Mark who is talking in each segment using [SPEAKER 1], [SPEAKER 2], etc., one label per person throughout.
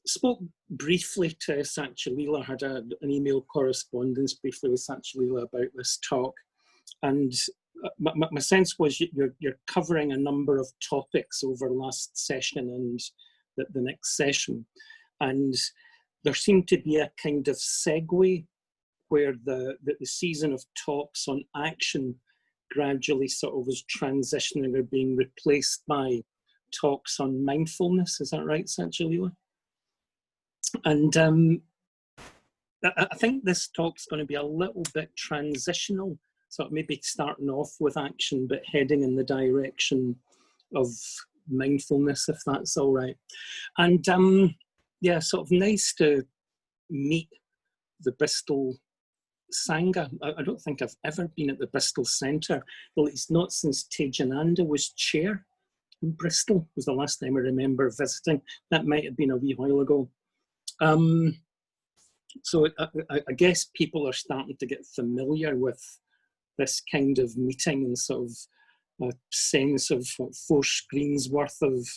[SPEAKER 1] spoke briefly to Satchalila, had an email correspondence briefly with Satchalila about this talk, and my sense was you're covering a number of topics over last session and the next session, and there seemed to be a kind of segue where the season of talks on action gradually sort of was transitioning or being replaced by talks on mindfulness. Is that right, Satchalila? And I think this talk's going to be a little bit transitional, so maybe starting off with action but heading in the direction of mindfulness, if that's all right. And yeah, sort of nice to meet the Bristol Sangha. I don't think I've ever been at the Bristol Centre, well, it's not since Tejananda was chair in Bristol, was the last time I remember visiting. That might have been a wee while ago. So I guess people are starting to get familiar with this kind of meeting and sort of a sense of 4 screens worth of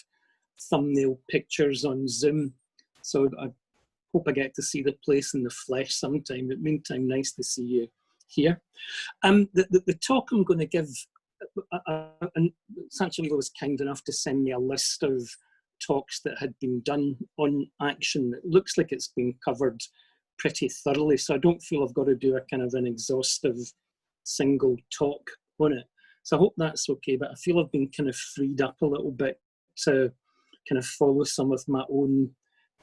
[SPEAKER 1] thumbnail pictures on Zoom. So I hope I get to see the place in the flesh sometime. But meantime, nice to see you here. The talk I'm going to give, and Satchalila was kind enough to send me a list of talks that had been done on action. It looks like it's been covered pretty thoroughly, so I don't feel I've got to do a kind of an exhaustive single talk on it. So I hope that's okay, but I feel I've been kind of freed up a little bit to kind of follow some of my own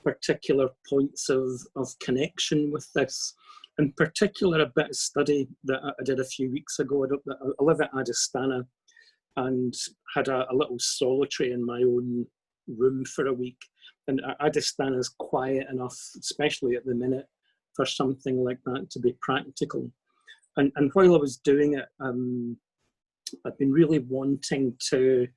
[SPEAKER 1] particular points of connection with this. In particular, a bit of study that I did a few weeks ago. I live at Adhisthana and had a little solitary in my own room for a week. And Adhisthana is quiet enough, especially at the minute, for something like that to be practical. And while I was doing it, I've been really wanting to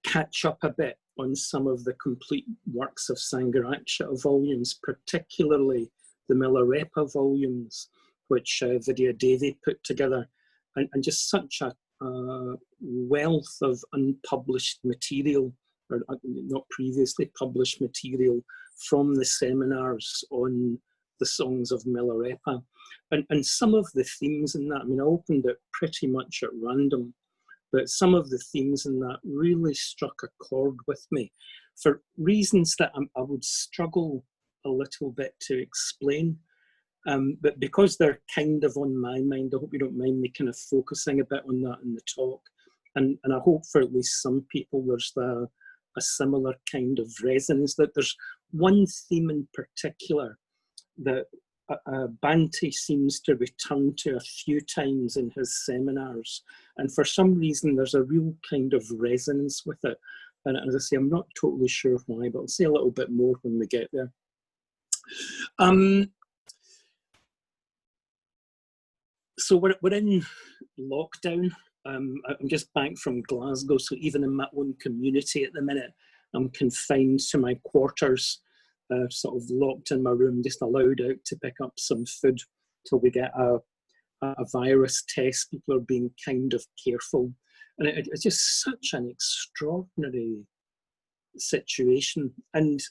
[SPEAKER 1] catch up a bit on some of the complete works of Sangharakshita volumes, particularly the Milarepa volumes, which Vidya Devi put together, and just such a wealth of unpublished material, or not previously published material, from the seminars on the songs of Milarepa. And some of the themes in that, I mean, I opened it pretty much at random, but some of the themes in that really struck a chord with me for reasons that I would struggle a little bit to explain. But because they're kind of on my mind, I hope you don't mind me kind of focusing a bit on that in the talk. And I hope for at least some people there's a similar kind of resonance, that there's one theme in particular that Bhante seems to return to a few times in his seminars. And for some reason, there's a real kind of resonance with it. And as I say, I'm not totally sure why, but I'll say a little bit more when we get there. So we're in lockdown. I'm just back from Glasgow, so even in my own community at the minute, I'm confined to my quarters, sort of locked in my room, just allowed out to pick up some food till we get a virus test. People are being kind of careful. And it's just such an extraordinary situation. And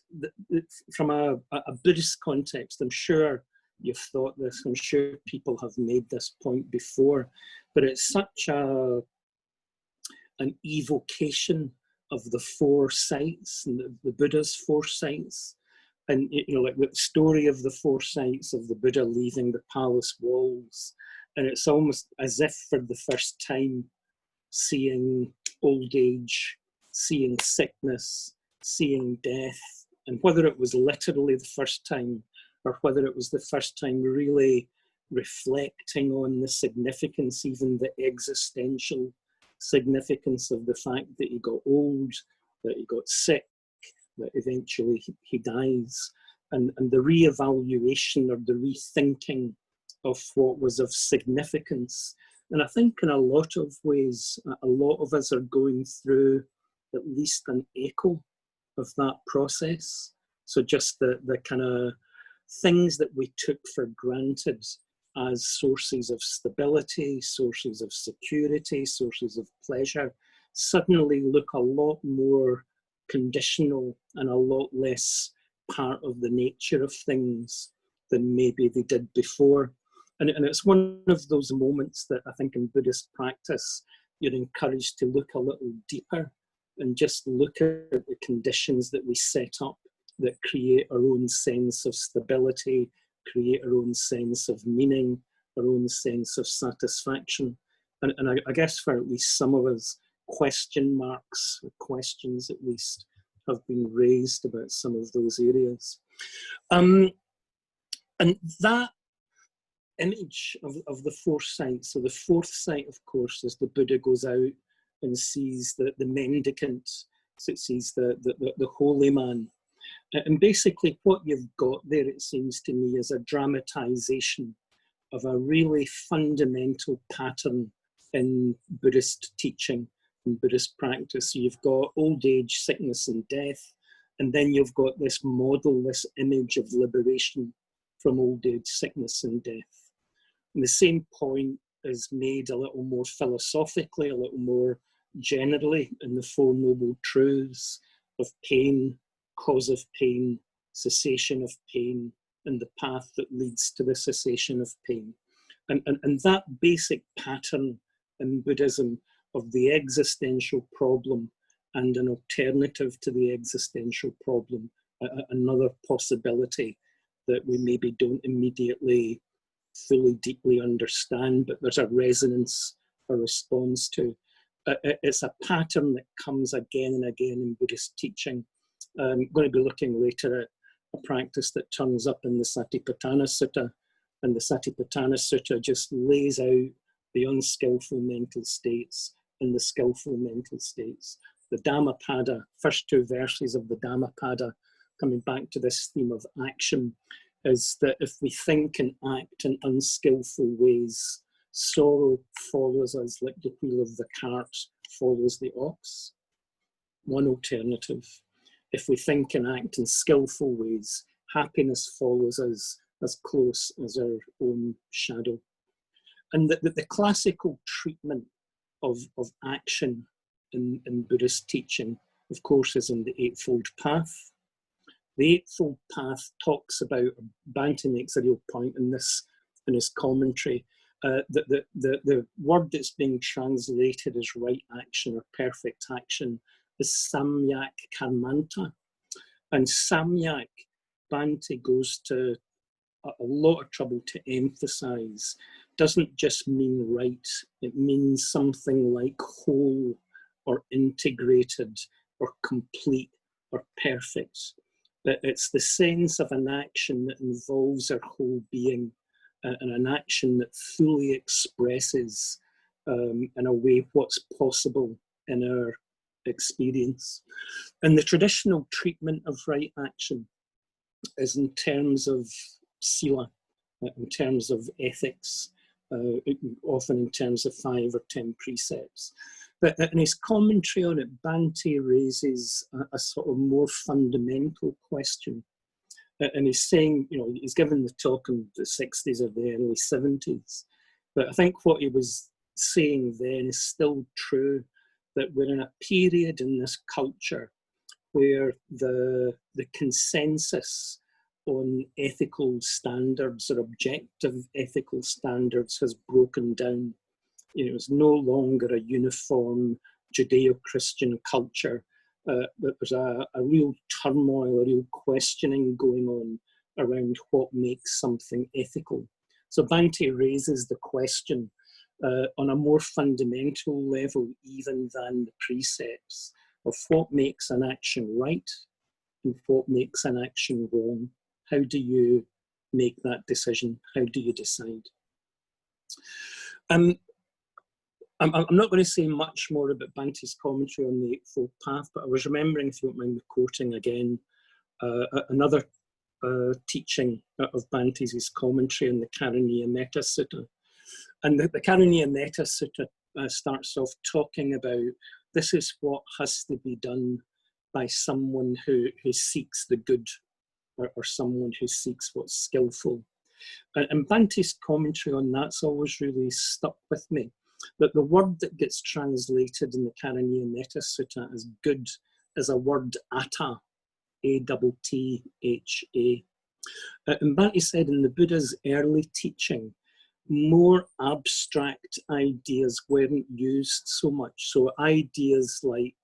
[SPEAKER 1] from a Buddhist context, I'm sure you've thought this, I'm sure people have made this point before, but it's such an evocation of the 4 sights, and the Buddha's 4 sights. And, you know, like the story of the 4 sights of the Buddha leaving the palace walls. And it's almost as if for the first time seeing old age, seeing sickness, seeing death. And whether it was literally the first time or whether it was the first time really reflecting on the significance, even the existential significance of the fact that he got old, that he got sick, that eventually he dies, and the re-evaluation or the rethinking of what was of significance. And I think in a lot of ways, a lot of us are going through at least an echo of that process. So just the kind of things that we took for granted as sources of stability, sources of security, sources of pleasure, suddenly look a lot more conditional and a lot less part of the nature of things than maybe they did before. And it's one of those moments that I think in Buddhist practice, you're encouraged to look a little deeper and just look at the conditions that we set up that create our own sense of stability, create our own sense of meaning, our own sense of satisfaction. And I guess for at least some of us, question marks, or questions at least, have been raised about some of those areas. And that image of the fourth sight, so the fourth sight, of course, is the Buddha goes out and sees the mendicant, so it sees the holy man. And basically what you've got there, it seems to me, is a dramatization of a really fundamental pattern in Buddhist teaching and Buddhist practice. So you've got old age, sickness and death, and then you've got this model, this image of liberation from old age, sickness and death. And the same point is made a little more philosophically, a little more generally in the Four Noble Truths of pain, cause of pain, cessation of pain, and the path that leads to the cessation of pain. And that basic pattern in Buddhism of the existential problem and an alternative to the existential problem, another possibility that we maybe don't immediately fully deeply understand, but there's a resonance, a response to. It's a pattern that comes again and again in Buddhist teaching. I'm going to be looking later at a practice that turns up in the Satipatthana Sutta, and the Satipatthana Sutta just lays out the unskillful mental states and the skillful mental states. The Dhammapada, first two verses of the Dhammapada, coming back to this theme of action, is that if we think and act in unskillful ways, sorrow follows us like the wheel of the cart follows the ox. One alternative. If we think and act in skillful ways, happiness follows us as close as our own shadow. And the classical treatment of action in Buddhist teaching, of course, is in the Eightfold Path. The Eightfold Path talks about, Bhante makes a real point in this in his commentary, that the word that's being translated as right action or perfect action is samyak karmanta. And samyak, Bhante goes to a lot of trouble to emphasize, doesn't just mean right, it means something like whole or integrated or complete or perfect. That it's the sense of an action that involves our whole being, and an action that fully expresses in a way what's possible in our experience. And the traditional treatment of right action is in terms of sila, in terms of ethics, often in terms of 5 or 10 precepts. But in his commentary on it, Bhante raises a sort of more fundamental question. And he's saying, you know, he's given the talk in the 60s or the early 70s. But I think what he was saying then is still true, that we're in a period in this culture where the consensus on ethical standards or objective ethical standards has broken down. You know, it's no longer a uniform Judeo-Christian culture. There's a real turmoil, a real questioning going on around what makes something ethical. So Bhante raises the question on a more fundamental level even than the precepts of what makes an action right and what makes an action wrong. How do you make that decision? How do you decide? I'm not going to say much more about Bhante's commentary on the Eightfold Path, but I was remembering, if you don't mind me quoting again, another teaching of Bhante's, his commentary on the Karaniya Metta Sutta. And the Karaniya Metta Sutta starts off talking about this is what has to be done by someone who seeks the good, or someone who seeks what's skillful. And Bhante's commentary on that's always really stuck with me, that the word that gets translated in the Karaniya Metta Sutta as good is a word atta, A-T-T-H-A. And Bhante said in the Buddha's early teaching, more abstract ideas weren't used so much. So ideas like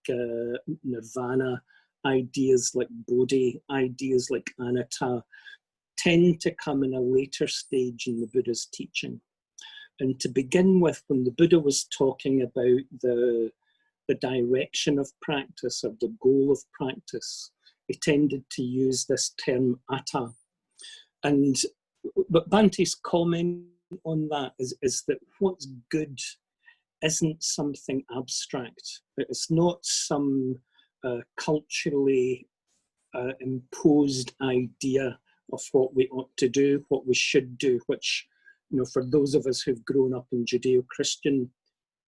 [SPEAKER 1] nirvana, ideas like bodhi, ideas like anatta tend to come in a later stage in the Buddha's teaching. And to begin with, when the Buddha was talking about the direction of practice, or the goal of practice, he tended to use this term atta. But Bhante's comment on that is that what's good isn't something abstract. It's not some culturally imposed idea of what we ought to do, what we should do, which, you know, for those of us who've grown up in Judeo-Christian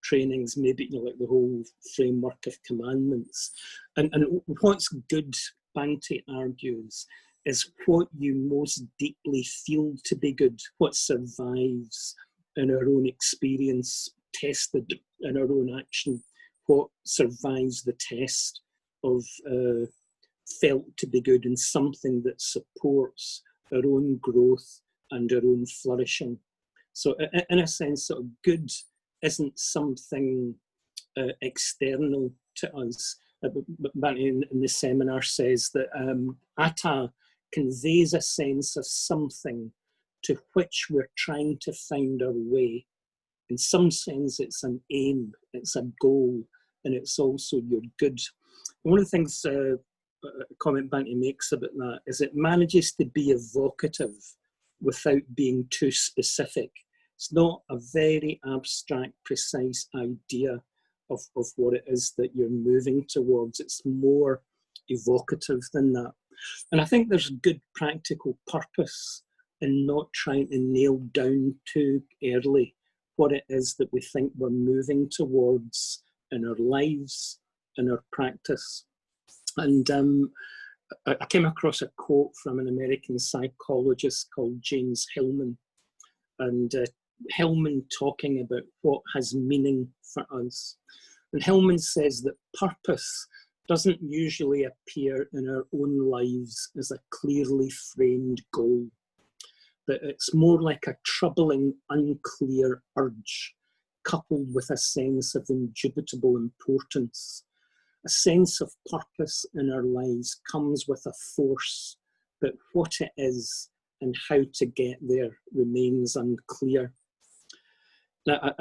[SPEAKER 1] trainings, maybe, you know, like the whole framework of commandments. And what's good, Bhante argues, is what you most deeply feel to be good, what survives in our own experience, tested in our own action, what survives the test of felt to be good, and something that supports our own growth and our own flourishing. So in a sense, sort of good isn't something external to us. But in the seminar says that atta conveys a sense of something to which we're trying to find our way. In some sense, it's an aim, it's a goal, and it's also your good. And one of the things a comment Bhante makes about that is it manages to be evocative without being too specific. It's not a very abstract, precise idea of what it is that you're moving towards. It's more evocative than that. And I think there's good practical purpose in not trying to nail down too early what it is that we think we're moving towards in our lives, in our practice. And I came across a quote from an American psychologist called James Hillman. And Hillman talking about what has meaning for us. And Hillman says that purpose doesn't usually appear in our own lives as a clearly framed goal. That it's more like a troubling, unclear urge, coupled with a sense of indubitable importance. A sense of purpose in our lives comes with a force, but what it is and how to get there remains unclear. Now,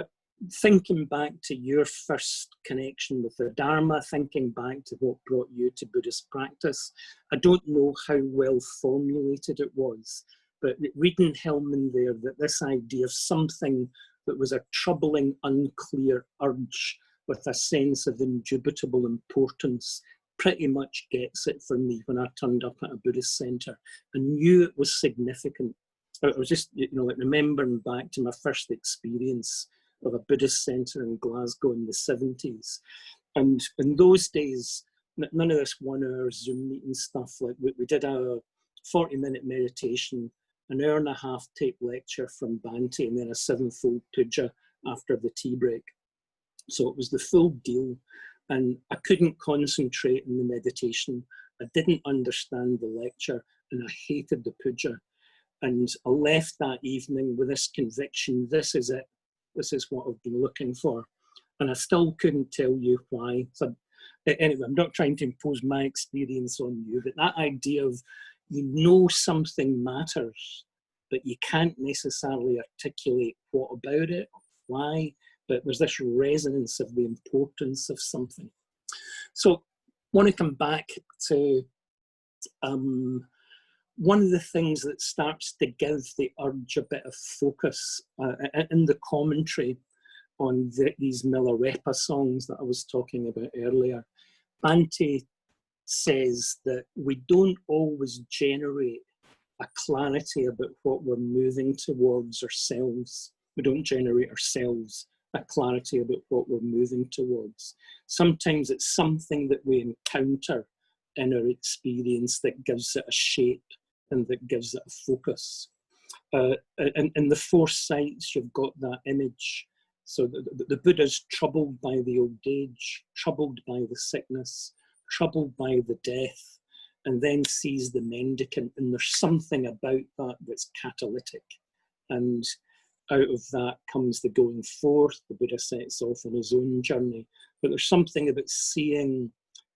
[SPEAKER 1] thinking back to your first connection with the Dharma, thinking back to what brought you to Buddhist practice, I don't know how well formulated it was, but reading Hillman there, that this idea of something that was a troubling, unclear urge with a sense of indubitable importance pretty much gets it for me when I turned up at a Buddhist centre. I knew it was significant. I was just, you know, like remembering back to my first experience of a Buddhist centre in Glasgow in the 70s. And in those days, none of this 1 hour Zoom meeting stuff. Like we did a 40-minute meditation, an hour and a half tape lecture from Bhante, and then a 7-fold puja after the tea break. So it was the full deal. And I couldn't concentrate on the meditation. I didn't understand the lecture, and I hated the puja. And I left that evening with this conviction, this is it. This is what I've been looking for. And I still couldn't tell you why. So anyway, I'm not trying to impose my experience on you, but that idea of you know something matters, but you can't necessarily articulate what about it, why, but there's this resonance of the importance of something. So I want to come back to one of the things that starts to give the urge a bit of focus in the commentary on these Milarepa songs that I was talking about earlier. Bhante says that we don't always generate a clarity about what we're moving towards ourselves. We don't generate ourselves a clarity about what we're moving towards. Sometimes it's something that we encounter in our experience that gives it a shape and that gives it a focus. In the 4 sights, you've got that image. So the Buddha's troubled by the old age, troubled by the sickness, troubled by the death, and then sees the mendicant, and there's something about that that's catalytic. And out of that comes the going forth. The Buddha sets off on his own journey. But there's something about seeing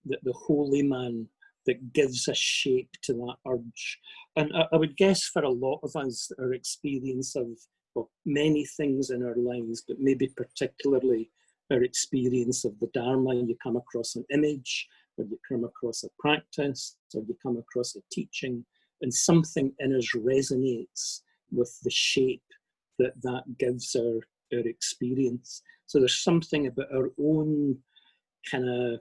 [SPEAKER 1] that the holy man that gives a shape to that urge. And I would guess for a lot of us, our experience of, well, many things in our lives, but maybe particularly our experience of the Dharma, you come across an image, or you come across a practice, or you come across a teaching, and something in us resonates with the shape that gives our experience. So there's something about our own kind of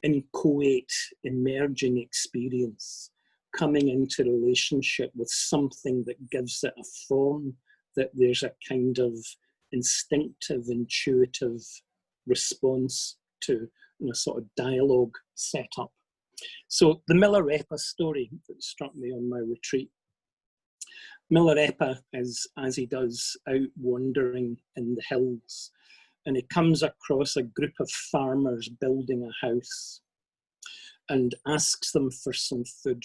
[SPEAKER 1] inchoate, emerging experience coming into relationship with something that gives it a form, that there's a kind of instinctive, intuitive response to, in a sort of dialogue set up. So the Milarepa story that struck me on my retreat. Milarepa is, as he does, out wandering in the hills, and he comes across a group of farmers building a house and asks them for some food.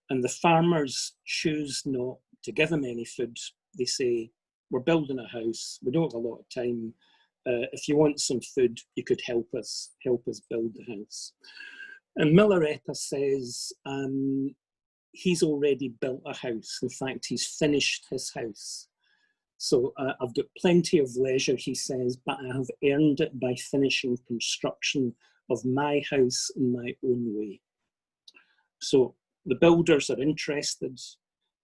[SPEAKER 1] And the farmers choose not to give him any food. They say, we're building a house, we don't have a lot of time. If you want some food, you could help us build the house. And Milarepa says he's already built a house. In fact, he's finished his house. So I've got plenty of leisure, he says, but I have earned it by finishing construction of my house in my own way. So the builders are interested,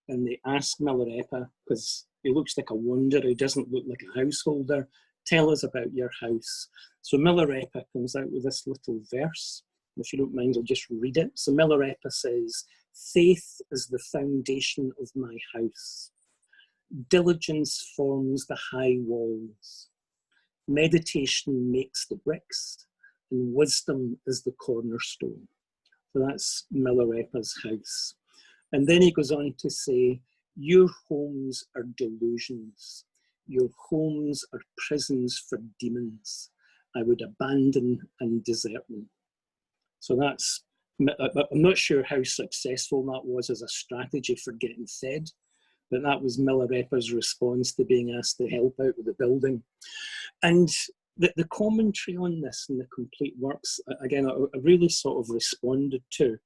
[SPEAKER 1] and they ask Milarepa, because he looks like a wanderer, he doesn't look like a householder, tell us about your house. So Milarepa comes out with this little verse. If you don't mind, I'll just read it. So Milarepa says, faith is the foundation of my house. Diligence forms the high walls. Meditation makes the bricks, and wisdom is the cornerstone. So that's Milarepa's house. And then he goes on to say, your homes are delusions. Your homes are prisons for demons. I would abandon and desert them. So that's, I'm not sure how successful that was as a strategy for getting fed, but that was Milarepa's response to being asked to help out with the building. And the commentary on this in the complete works, again, I really sort of responded to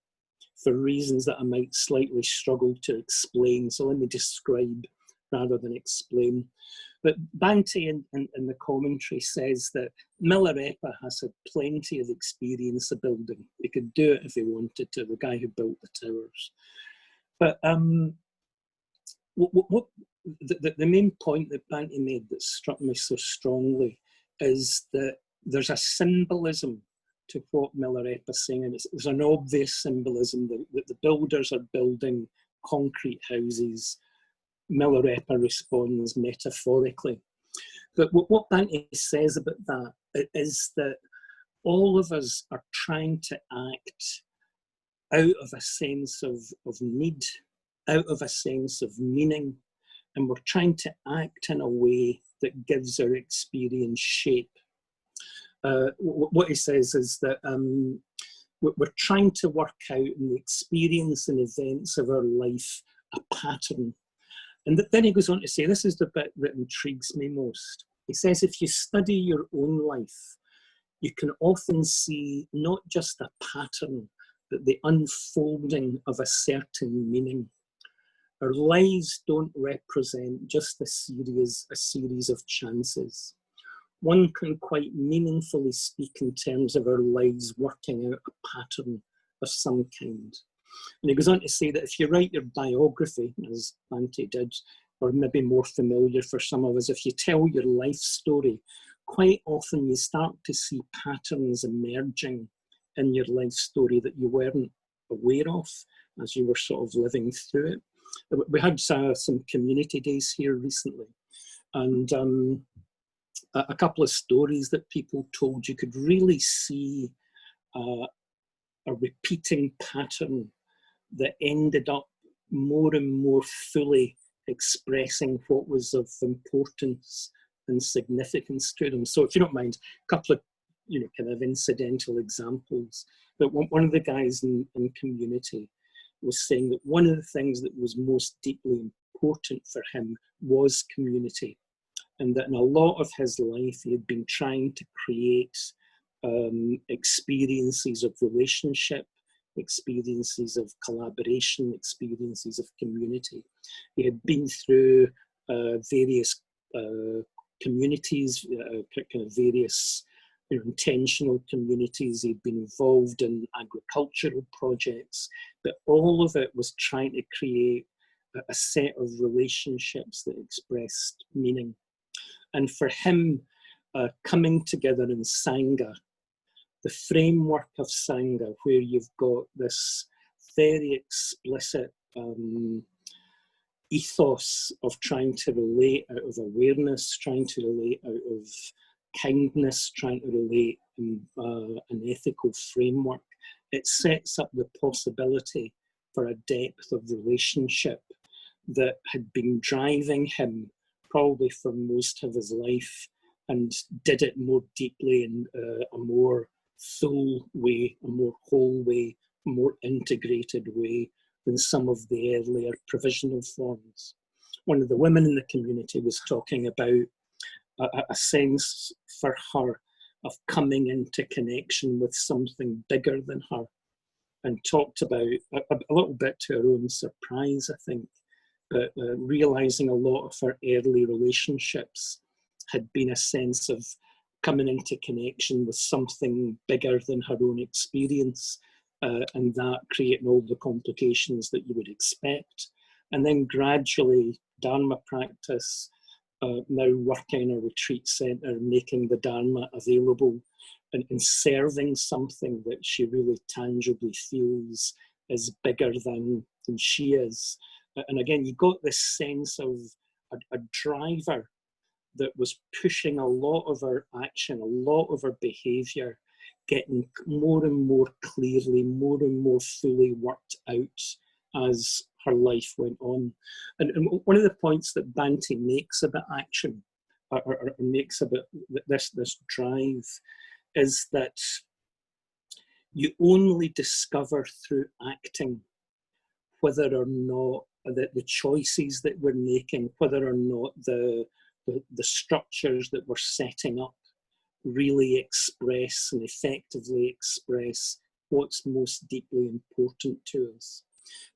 [SPEAKER 1] for reasons that I might slightly struggle to explain. So let me describe rather than explain. But Bhante in the commentary says that Milarepa has had plenty of experience of building. He could do it if he wanted to, the guy who built the towers. But the main point that Bhante made that struck me so strongly is that there's a symbolism to what Milarepa's saying, and there's an obvious symbolism that the builders are building concrete houses. Milarepa responds metaphorically. But what Bhante says about that is that all of us are trying to act out of a sense of need, out of a sense of meaning, and we're trying to act in a way that gives our experience shape. What he says is that we're trying to work out in the experience and events of our life a pattern. And then he goes on to say, this is the bit that intrigues me most. He says, if you study your own life, you can often see not just a pattern, but the unfolding of a certain meaning. Our lives don't represent just a series of chances. One can quite meaningfully speak in terms of our lives working out a pattern of some kind. And he goes on to say that if you write your biography, as Bhante did, or maybe more familiar for some of us, if you tell your life story, quite often you start to see patterns emerging in your life story that you weren't aware of as you were sort of living through it. We had some community days here recently, and a couple of stories that people told, you could really see a repeating pattern that ended up more and more fully expressing what was of importance and significance to them. So if you don't mind, a couple of kind of incidental examples. But one of the guys in community was saying that one of the things that was most deeply important for him was community, and that in a lot of his life he had been trying to create experiences of relationship, experiences of collaboration, experiences of community. He had been through various communities, kind of various intentional communities. He'd been involved in agricultural projects, but all of it was trying to create a set of relationships that expressed meaning. And for him, coming together in Sangha, the framework of Sangha, where you've got this very explicit ethos of trying to relate out of awareness, trying to relate out of kindness, trying to relate in an ethical framework, it sets up the possibility for a depth of relationship that had been driving him probably for most of his life, and did it more deeply in a more full way, a more whole way, a more integrated way than some of the earlier provisional forms. One of the women in the community was talking about a sense for her of coming into connection with something bigger than her, and talked about, a little bit to her own surprise, I think, but realizing a lot of her early relationships had been a sense of coming into connection with something bigger than her own experience, and that creating all the complications that you would expect. And then gradually, Dharma practice, now working in a retreat centre, making the Dharma available and serving something that she really tangibly feels is bigger than she is. And again, you got this sense of a driver that was pushing a lot of our action, a lot of our behaviour, getting more and more clearly, more and more fully worked out as her life went on. And one of the points that Bhante makes about action, or makes about this drive, is that you only discover through acting whether or not the choices that we're making, whether or not the structures that we're setting up really express and effectively express what's most deeply important to us.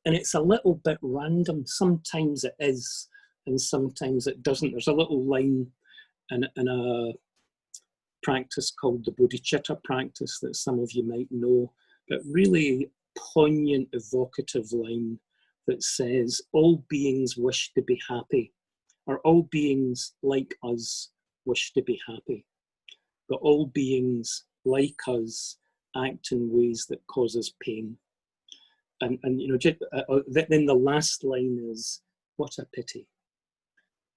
[SPEAKER 1] And it's a little bit random. Sometimes it is, and sometimes it doesn't. There's a little line in a practice called the bodhicitta practice that some of you might know, but really poignant, evocative line that says, all beings wish to be happy, or all beings like us wish to be happy, but all beings like us act in ways that cause us pain. And then the last line is, what a pity.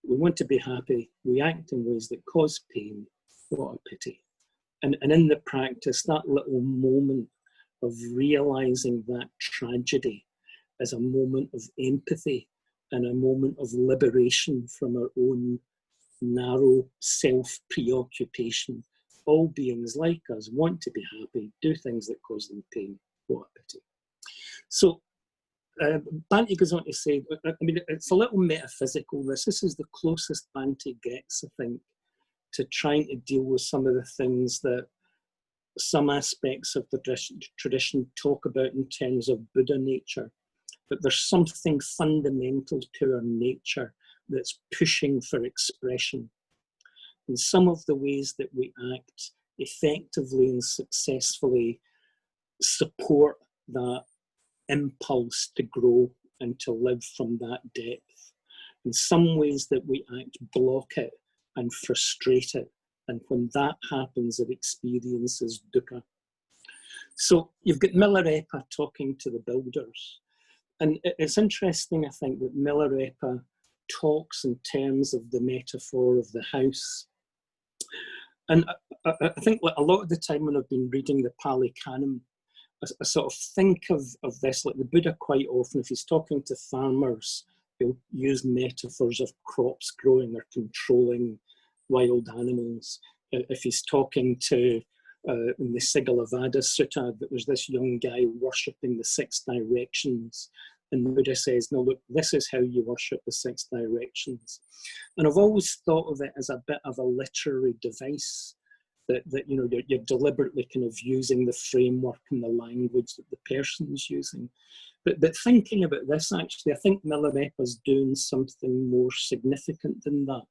[SPEAKER 1] We want to be happy, we act in ways that cause pain, what a pity. And in the practice, that little moment of realizing that tragedy as a moment of empathy and a moment of liberation from our own narrow self-preoccupation. All beings like us want to be happy, do things that cause them pain, what a pity. So Bhante goes on to say, I mean, it's a little metaphysical, this is the closest Bhante gets, I think, to trying to deal with some of the things that some aspects of the tradition talk about in terms of Buddha nature. But there's something fundamental to our nature that's pushing for expression. And some of the ways that we act effectively and successfully support that impulse to grow and to live from that depth. In some ways that we act block it and frustrate it. And when that happens, it experiences dukkha. So you've got Milarepa talking to the builders. And it's interesting, I think, that Milarepa talks in terms of the metaphor of the house. And I think a lot of the time when I've been reading the Pali Canon, I sort of think of this, like the Buddha quite often, if he's talking to farmers, he'll use metaphors of crops growing or controlling wild animals. If he's talking to in the Sigalavada Sutta, that there's this young guy worshipping the 6 directions. And the Buddha says, no, look, this is how you worship the 6 directions. And I've always thought of it as a bit of a literary device, that you know, you're deliberately kind of using the framework and the language that the person's using. But thinking about this, actually, I think Milarepa's doing something more significant than that.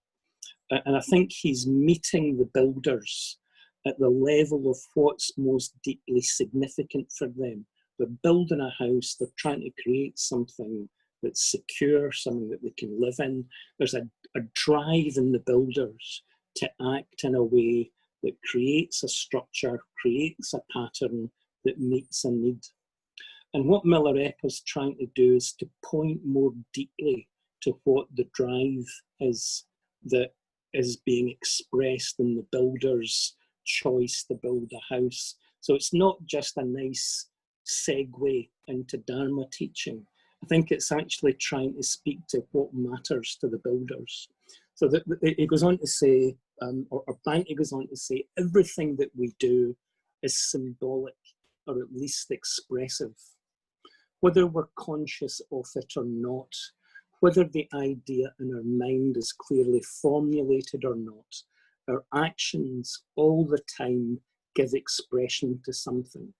[SPEAKER 1] And I think he's meeting the builders at the level of what's most deeply significant for them. They're building a house, they're trying to create something that's secure, something that they can live in. There's a drive in the builders to act in a way that creates a structure, creates a pattern that meets a need. And what Milarepa's trying to do is to point more deeply to what the drive is that is being expressed in the builder's choice to build a house. So it's not just a nice segue into Dharma teaching. I think it's actually trying to speak to what matters to the builders. So it goes on to say, or Bhante goes on to say, everything that we do is symbolic, or at least expressive. Whether we're conscious of it or not, whether the idea in our mind is clearly formulated or not, our actions all the time give expression to something.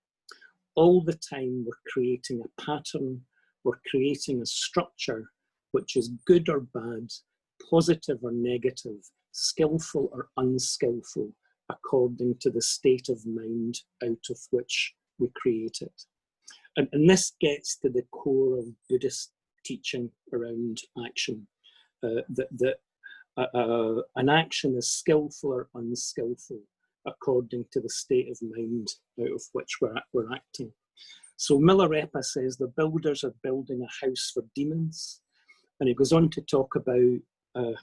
[SPEAKER 1] All the time we're creating a pattern, we're creating a structure which is good or bad, positive or negative, skillful or unskillful, according to the state of mind out of which we create it. And this gets to the core of Buddhist teaching around action, that an action is skillful or unskillful according to the state of mind out of which we're acting. So Milarepa says the builders are building a house for demons, and he goes on to talk about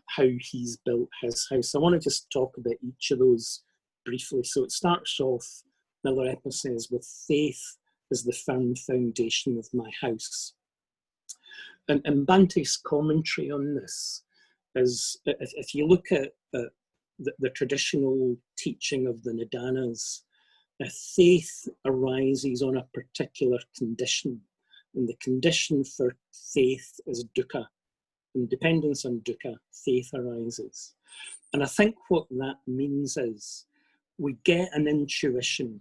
[SPEAKER 1] how he's built his house. I want to just talk about each of those briefly. So it starts off, Milarepa says, with faith is the firm foundation of my house. And Bhante's commentary on this is, if you look at the traditional teaching of the Nidanas, faith arises on a particular condition, and the condition for faith is dukkha. In dependence on dukkha, faith arises. And I think what that means is we get an intuition.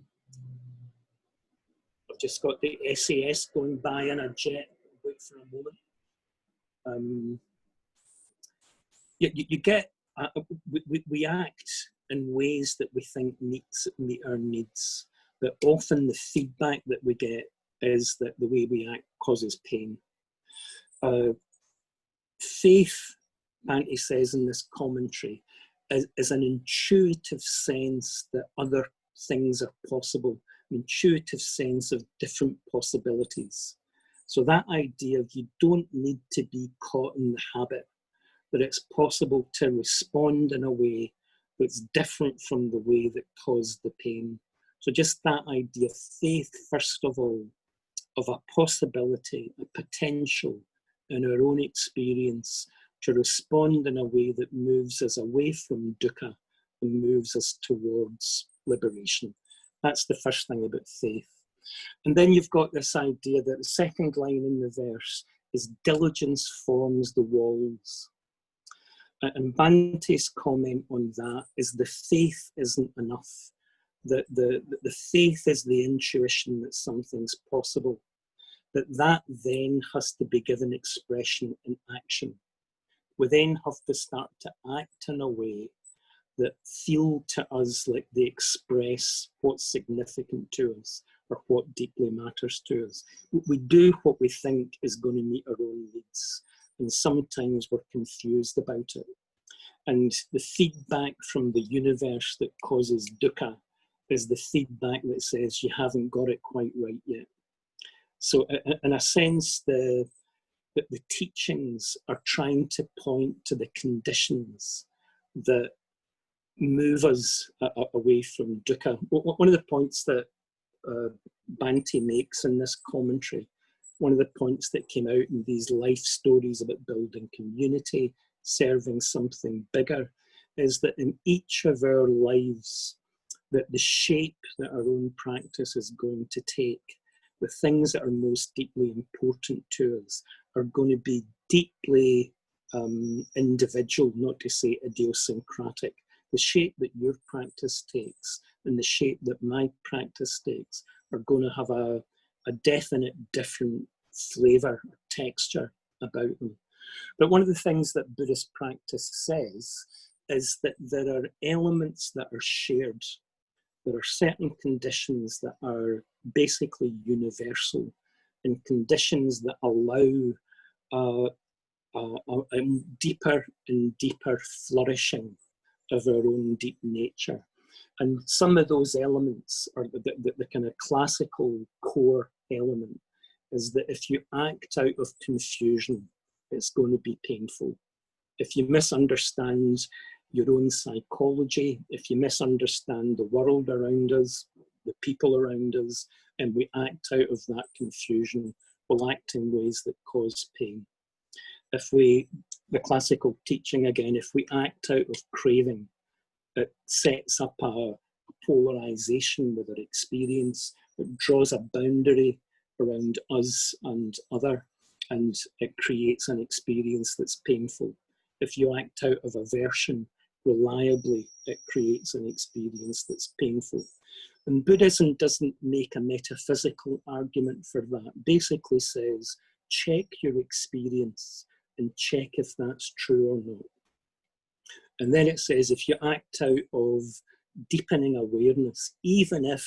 [SPEAKER 1] I've just got the SAS going by in a jet. Wait for a moment. You get, we act in ways that we think meet our needs, but often the feedback that we get is that the way we act causes pain. Faith, Bhante says in this commentary, is an intuitive sense that other things are possible, an intuitive sense of different possibilities. So that idea of you don't need to be caught in the habit, that it's possible to respond in a way that's different from the way that caused the pain. So just that idea, faith, first of all, of a possibility, a potential in our own experience to respond in a way that moves us away from dukkha and moves us towards liberation. That's the first thing about faith. And then you've got this idea that the second line in the verse is diligence forms the walls. And Bhante's comment on that is the faith isn't enough. The faith is the intuition that something's possible. That then has to be given expression in action. We then have to start to act in a way that feel to us like they express what's significant to us or what deeply matters to us. We do what we think is going to meet our own needs, and sometimes we're confused about it. And the feedback from the universe that causes dukkha is the feedback that says you haven't got it quite right yet. So in a sense, the teachings are trying to point to the conditions that move us away from dukkha. One of the points that Bhante makes in this commentary, one of the points that came out in these life stories about building community, serving something bigger, is that in each of our lives, that the shape that our own practice is going to take, the things that are most deeply important to us, are going to be deeply individual, not to say idiosyncratic. The shape that your practice takes and the shape that my practice takes are going to have a definite different flavour or texture about them. But one of the things that Buddhist practice says is that there are elements that are shared. There are certain conditions that are basically universal, and conditions that allow a deeper and deeper flourishing of our own deep nature. And some of those elements are the kind of classical core element is that if you act out of confusion, it's going to be painful. If you misunderstand your own psychology, if you misunderstand the world around us, the people around us, and we act out of that confusion, we'll act in ways that cause pain. If we, the classical teaching again, if we act out of craving, it sets up a polarization with our experience. It draws a boundary around us and other, and it creates an experience that's painful. If you act out of aversion, reliably, it creates an experience that's painful. And Buddhism doesn't make a metaphysical argument for that. It basically says, check your experience and check if that's true or not. And then it says, if you act out of deepening awareness, even if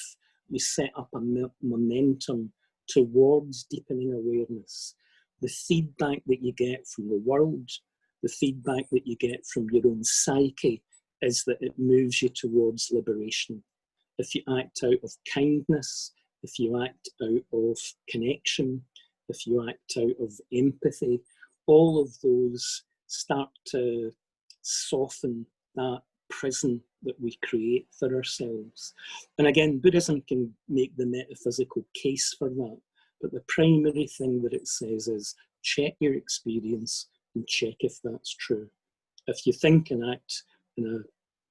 [SPEAKER 1] you set up a momentum towards deepening awareness, the feedback that you get from the world, the feedback that you get from your own psyche is that it moves you towards liberation. If you act out of kindness, if you act out of connection, if you act out of empathy, all of those start to soften that prison that we create for ourselves. And again, Buddhism can make the metaphysical case for that, but the primary thing that it says is check your experience and check if that's true. If you think and act in an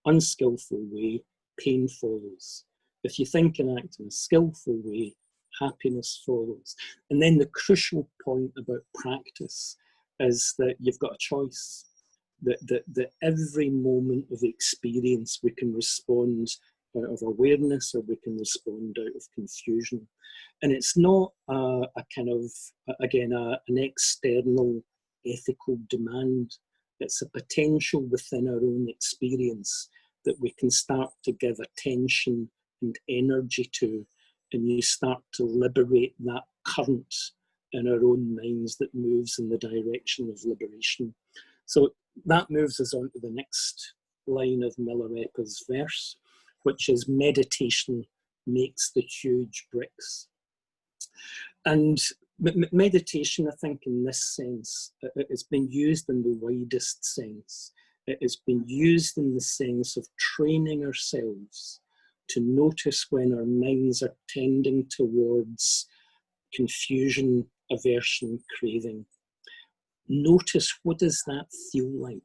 [SPEAKER 1] unskillful way, pain follows. If you think and act in a skillful way, happiness follows. And then the crucial point about practice is that you've got a choice. That every moment of experience we can respond out of awareness or we can respond out of confusion. And it's not a kind of, again, an external ethical demand. It's a potential within our own experience that we can start to give attention and energy to, and you start to liberate that current in our own minds that moves in the direction of liberation. So that moves us on to the next line of Milarepa's verse, which is meditation makes the huge bricks. And meditation, I think, in this sense, it's been used in the widest sense. It has been used in the sense of training ourselves to notice when our minds are tending towards confusion, aversion, craving. Notice, what does that feel like?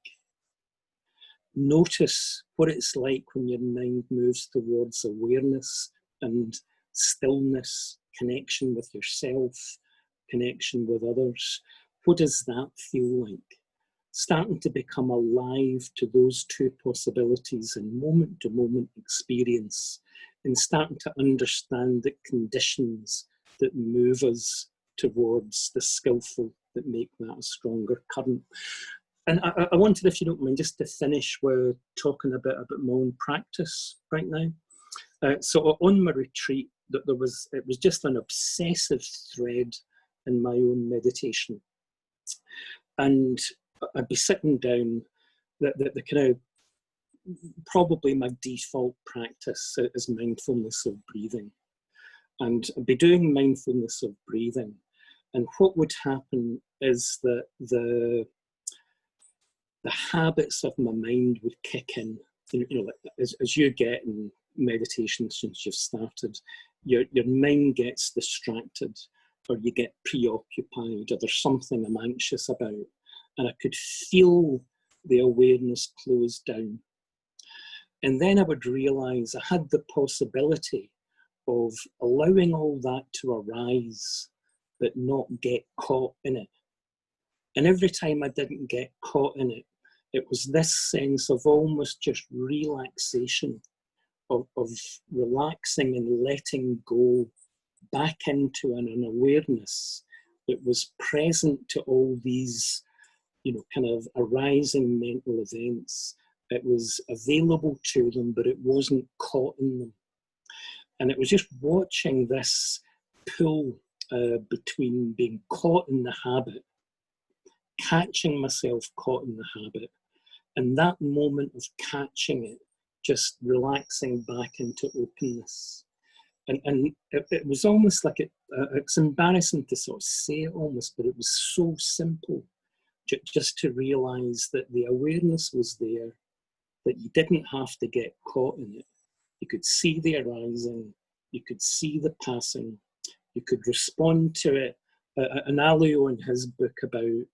[SPEAKER 1] Notice what it's like when your mind moves towards awareness and stillness, connection with yourself, connection with others. What does that feel like? Starting to become alive to those two possibilities in moment-to-moment experience, and starting to understand the conditions that move us towards the skillful, that make that a stronger current. And I wanted, if you don't mind, just to finish with talking a bit about my own practice right now. So on my retreat, it was just an obsessive thread in my own meditation. And I'd be sitting down, the kind of, probably my default practice is mindfulness of breathing. And I'd be doing mindfulness of breathing. And what would happen is that the habits of my mind would kick in. You know, like as you get in meditation since you've started, your mind gets distracted, or you get preoccupied, or there's something I'm anxious about. And I could feel the awareness close down. And then I would realise I had the possibility of allowing all that to arise, but not get caught in it. And every time I didn't get caught in it, it was this sense of almost just relaxation, of relaxing and letting go back into an awareness that was present to all these, kind of arising mental events. It was available to them, but it wasn't caught in them. And it was just watching this pull between being caught in the habit, catching myself caught in the habit, and that moment of catching it, just relaxing back into openness. And it was almost like it's embarrassing to sort of say it almost, but it was so simple, just to realise that the awareness was there, that you didn't have to get caught in it. You could see the arising, you could see the passing, you could respond to it. Alio in his book about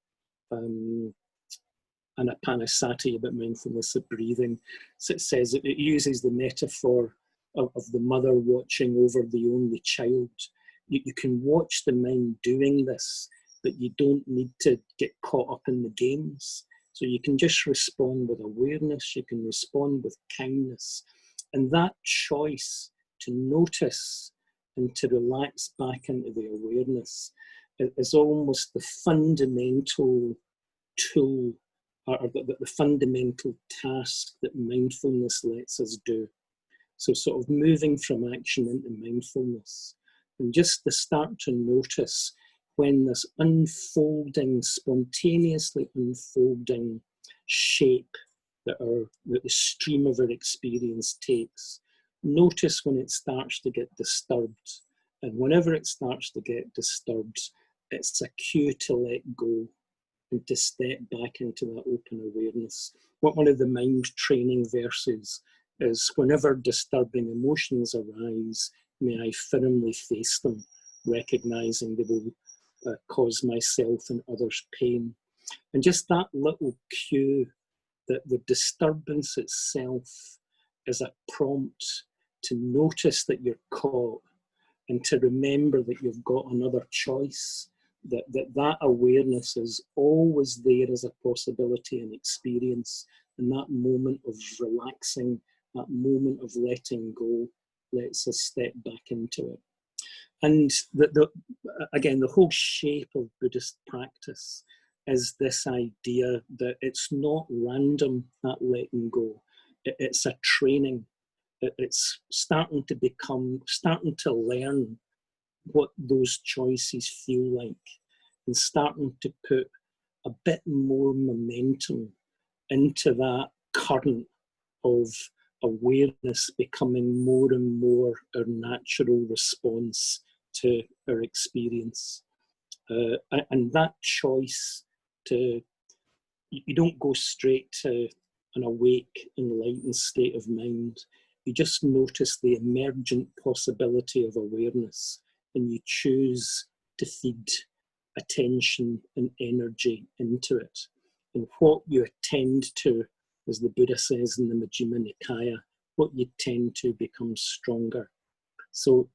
[SPEAKER 1] Anapanasati, about mindfulness of breathing, so it says it uses the metaphor of the mother watching over the only child. You can watch the mind doing this, but you don't need to get caught up in the games. So you can just respond with awareness, you can respond with kindness. And that choice to notice and to relax back into the awareness is almost the fundamental tool, or the fundamental task that mindfulness lets us do. So sort of moving from action into mindfulness, and just to start to notice when this unfolding, spontaneously unfolding shape that the stream of our experience takes. Notice when it starts to get disturbed. And whenever it starts to get disturbed, it's a cue to let go and to step back into that open awareness. One of the mind training verses is, whenever disturbing emotions arise, may I firmly face them, recognizing they will cause myself and others pain. And just that little cue, that the disturbance itself is a prompt to notice that you're caught and to remember that you've got another choice, that awareness is always there as a possibility and experience. And that moment of relaxing, that moment of letting go, lets us step back into it. And again, the whole shape of Buddhist practice is this idea that it's not random, that letting go. It's a training. It's starting to learn what those choices feel like, and starting to put a bit more momentum into that current of awareness becoming more and more our natural response to our experience. And that choice to, you don't go straight to an awake, enlightened state of mind. You just notice the emergent possibility of awareness, and you choose to feed attention and energy into it. And what you attend to, as the Buddha says in the Majjhima Nikaya, what you tend to becomes stronger. So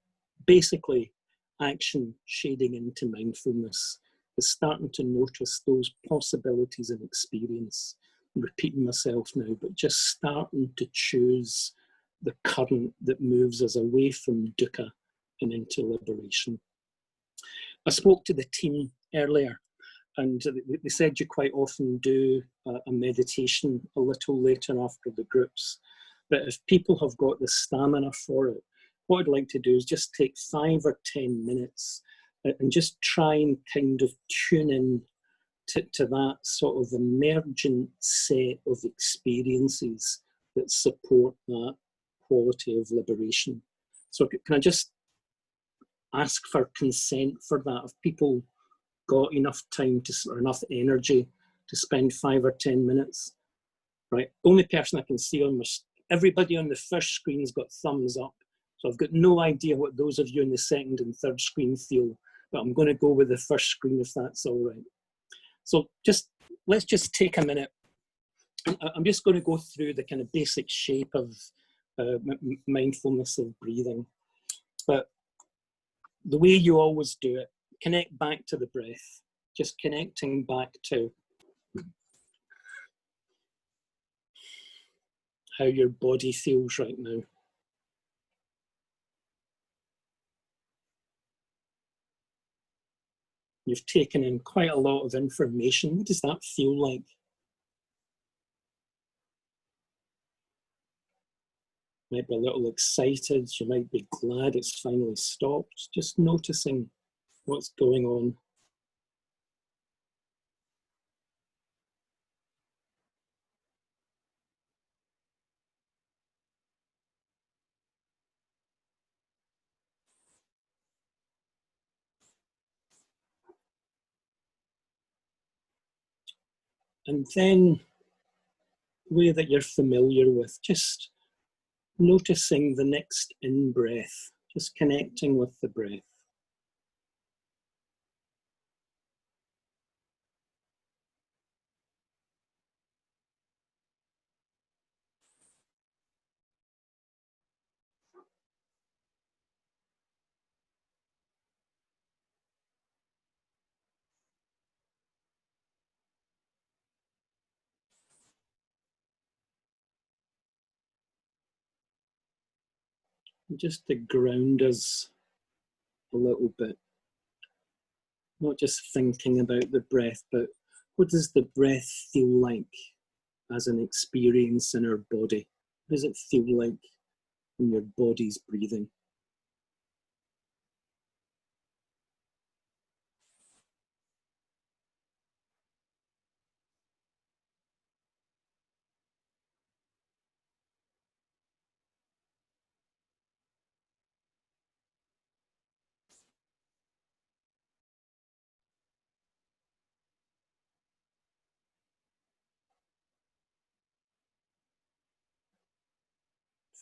[SPEAKER 1] basically, action shading into mindfulness is starting to notice those possibilities in experience. I'm repeating myself now, but just starting to choose the current that moves us away from dukkha and into liberation. I spoke to the team earlier, and they said you quite often do a meditation a little later after the groups. But if people have got the stamina for it, what I'd like to do is just take 5 or 10 minutes and just try and kind of tune in to that sort of emergent set of experiences that support that quality of liberation. So can I just ask for consent for that? If people got enough time or enough energy to spend 5 or 10 minutes, right? Only person I can see on everybody on the first screen's got thumbs up. So I've got no idea what those of you on the second and third screen feel, but I'm going to go with the first screen if that's all right. So let's just take a minute I'm just going to go through the kind of basic shape of mindfulness of breathing. But the way you always do it, connect back to the breath, just connecting back to how your body feels right now. You've taken in quite a lot of information. What does that feel like? You might be a little excited. You might be glad it's finally stopped. Just noticing what's going on. And then, the way that you're familiar with, just noticing the next in-breath, just connecting with the breath. And just to ground us a little bit, not just thinking about the breath, but what does the breath feel like as an experience in our body? What does it feel like when your body's breathing?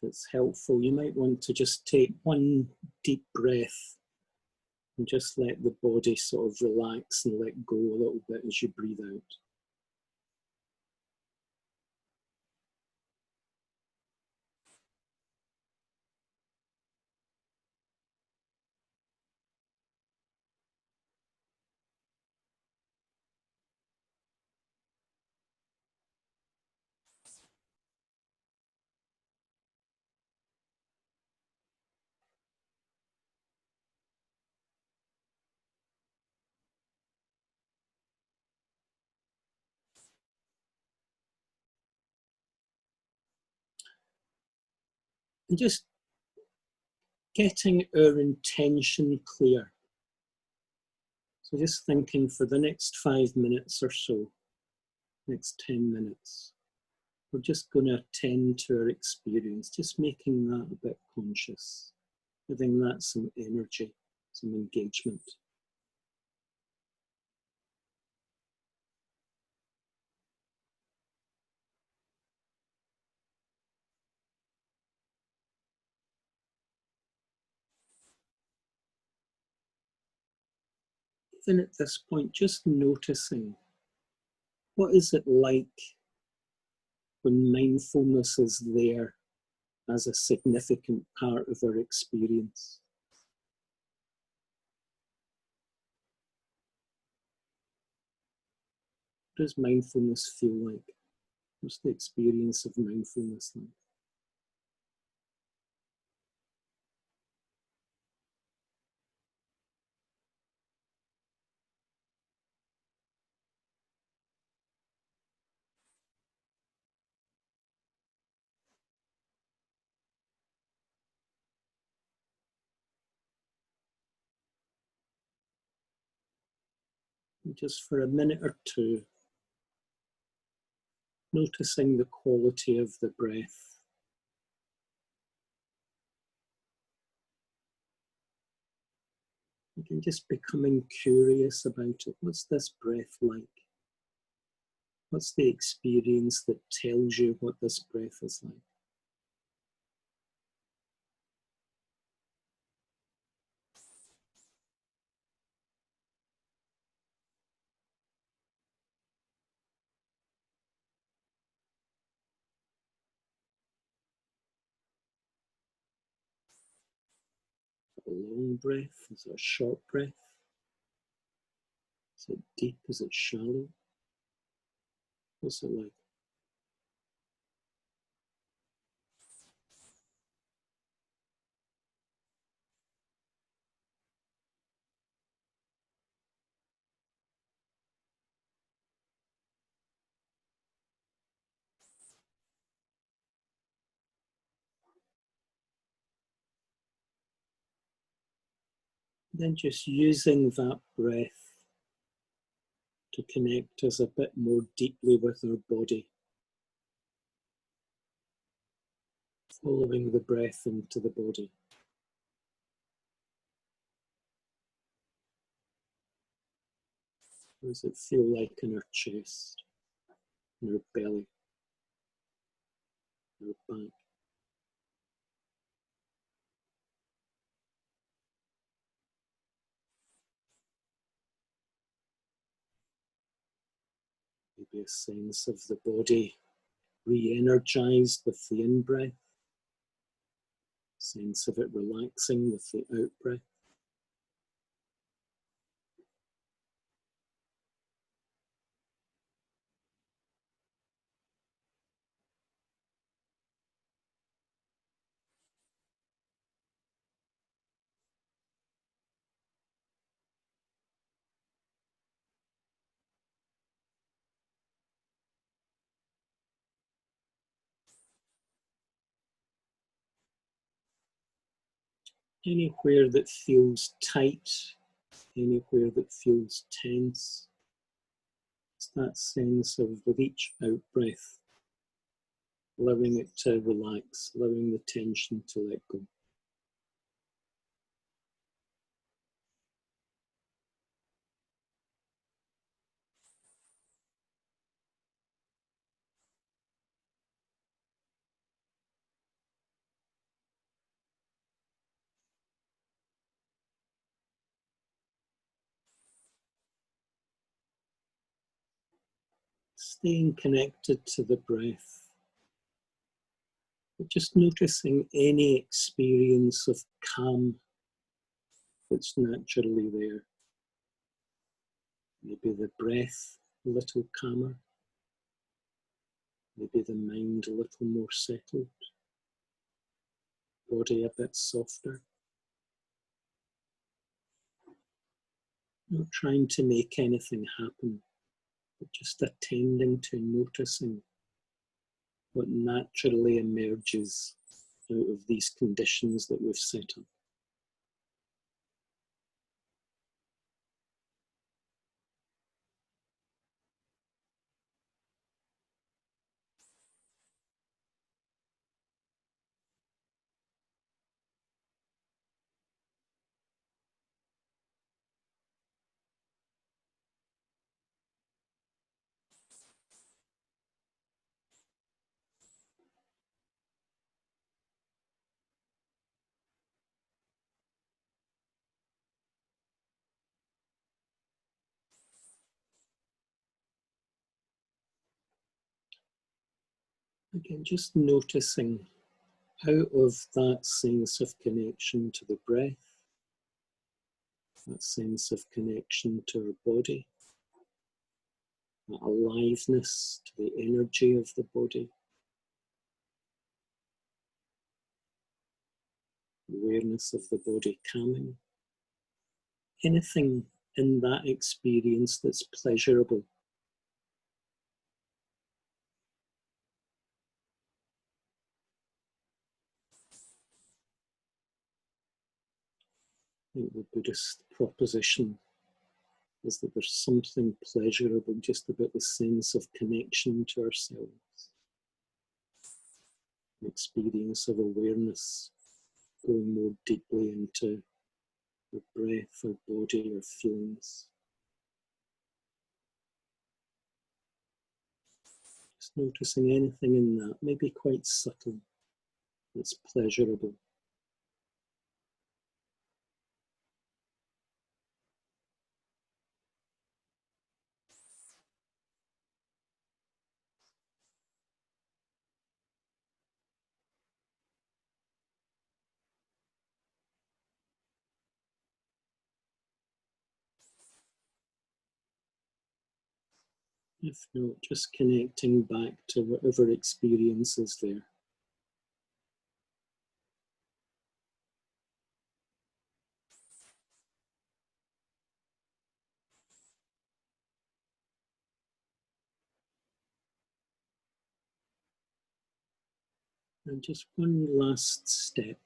[SPEAKER 1] If it's helpful, you might want to just take one deep breath and just let the body sort of relax and let go a little bit as you breathe out. And just getting our intention clear. So just thinking for the next 5 minutes or so, next 10 minutes, we're just going to attend to our experience, just making that a bit conscious, giving that some energy, some engagement. Then at this point, just noticing, what is it like when mindfulness is there as a significant part of our experience? What does mindfulness feel like? What's the experience of mindfulness like? And just for a minute or two, noticing the quality of the breath. And just becoming curious about it. What's this breath like? What's the experience that tells you what this breath is like? A long breath? Is it a short breath? Is it deep? Is it shallow? What's it like? Then just using that breath to connect us a bit more deeply with our body. Following the breath into the body. What does it feel like in our chest, in our belly, in our back? Maybe a sense of the body re-energized with the in-breath, sense of it relaxing with the out-breath. Anywhere that feels tight, anywhere that feels tense, it's that sense of with each out-breath, allowing it to relax, allowing the tension to let go. Staying connected to the breath, but just noticing any experience of calm that's naturally there. Maybe the breath a little calmer, maybe the mind a little more settled, body a bit softer. Not trying to make anything happen, but just attending to noticing what naturally emerges out of these conditions that we've set up. Again, just noticing out of that sense of connection to the breath, that sense of connection to our body, that aliveness to the energy of the body, awareness of the body calming, anything in that experience that's pleasurable. I think the Buddhist proposition is that there's something pleasurable just about the sense of connection to ourselves, an experience of awareness going more deeply into our breath, our body, our feelings. Just noticing anything in that, maybe quite subtle, that's pleasurable. If not, just connecting back to whatever experience is there. And just one last step.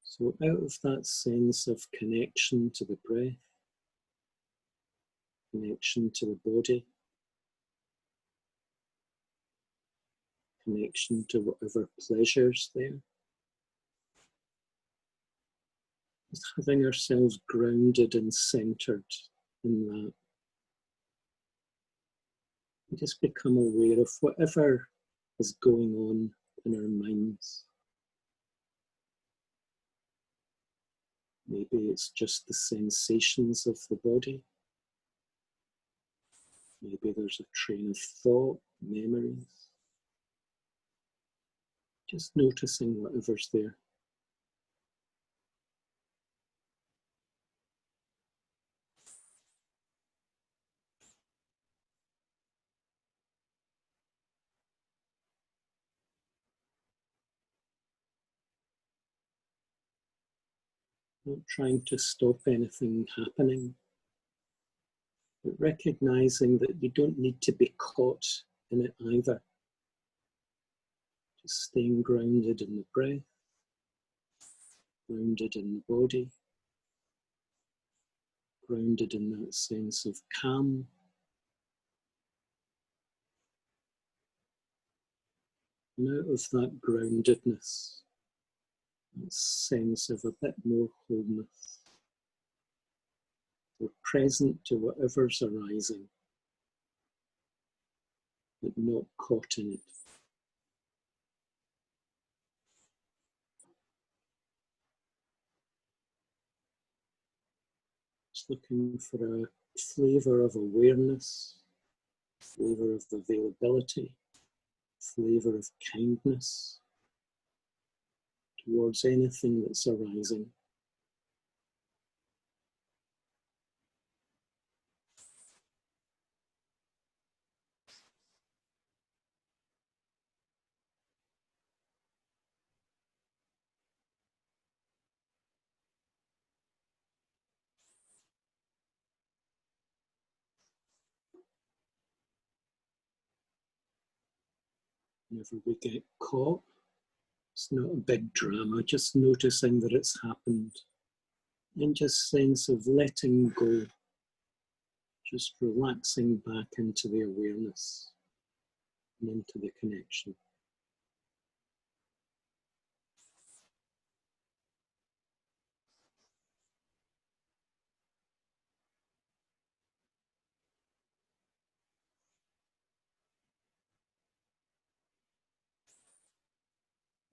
[SPEAKER 1] So out of that sense of connection to the breath, connection to the body, connection to whatever pleasure's there, just having ourselves grounded and centered in that. We just become aware of whatever is going on in our minds. Maybe it's just the sensations of the body. Maybe there's a train of thought, memories. Just noticing whatever's there. Not trying to stop anything happening, but recognizing that you don't need to be caught in it either. Just staying grounded in the breath, grounded in the body, grounded in that sense of calm. And out of that groundedness, that sense of a bit more wholeness. We're present to whatever's arising, but not caught in it. Just looking for a flavour of awareness, flavour of availability, flavour of kindness towards anything that's arising. Whenever we get caught, it's not a big drama, just noticing that it's happened. And just sense of letting go, just relaxing back into the awareness and into the connection.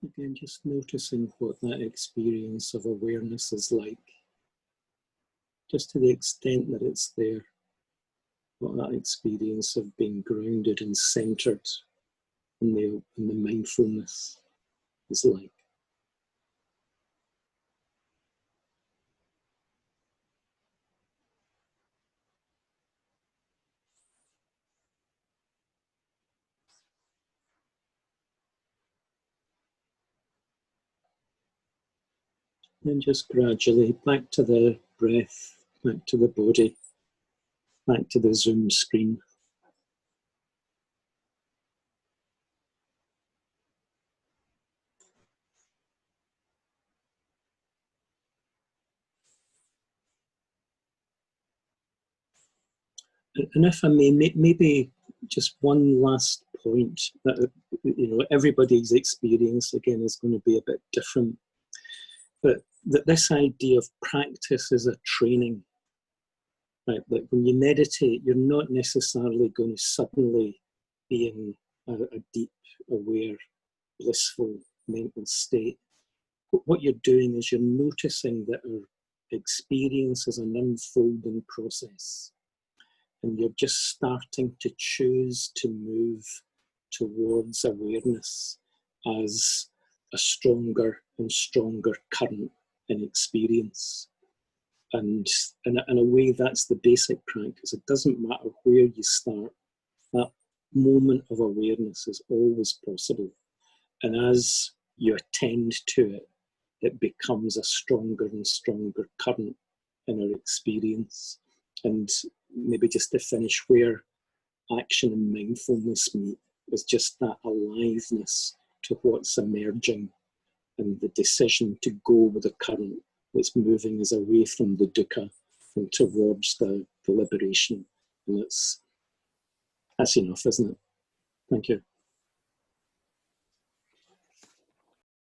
[SPEAKER 1] Again, just noticing what that experience of awareness is like, just to the extent that it's there, what that experience of being grounded and centered in the mindfulness is like. And just gradually back to the breath, back to the body, back to the Zoom screen. And if I may, maybe just one last point that, everybody's experience again is going to be a bit different, but that this idea of practice is a training. Right? Like when you meditate, you're not necessarily going to suddenly be in a deep, aware, blissful mental state. What you're doing is you're noticing that our experience is an unfolding process. And you're just starting to choose to move towards awareness as a stronger and stronger current in experience. And in a way, that's the basic practice. It doesn't matter where you start. That moment of awareness is always possible. And as you attend to it, it becomes a stronger and stronger current in our experience. And maybe just to finish, where action and mindfulness meet is just that aliveness to what's emerging, and the decision to go with the current that's moving us away from the dukkha and towards the liberation. And that's enough, isn't it? Thank you.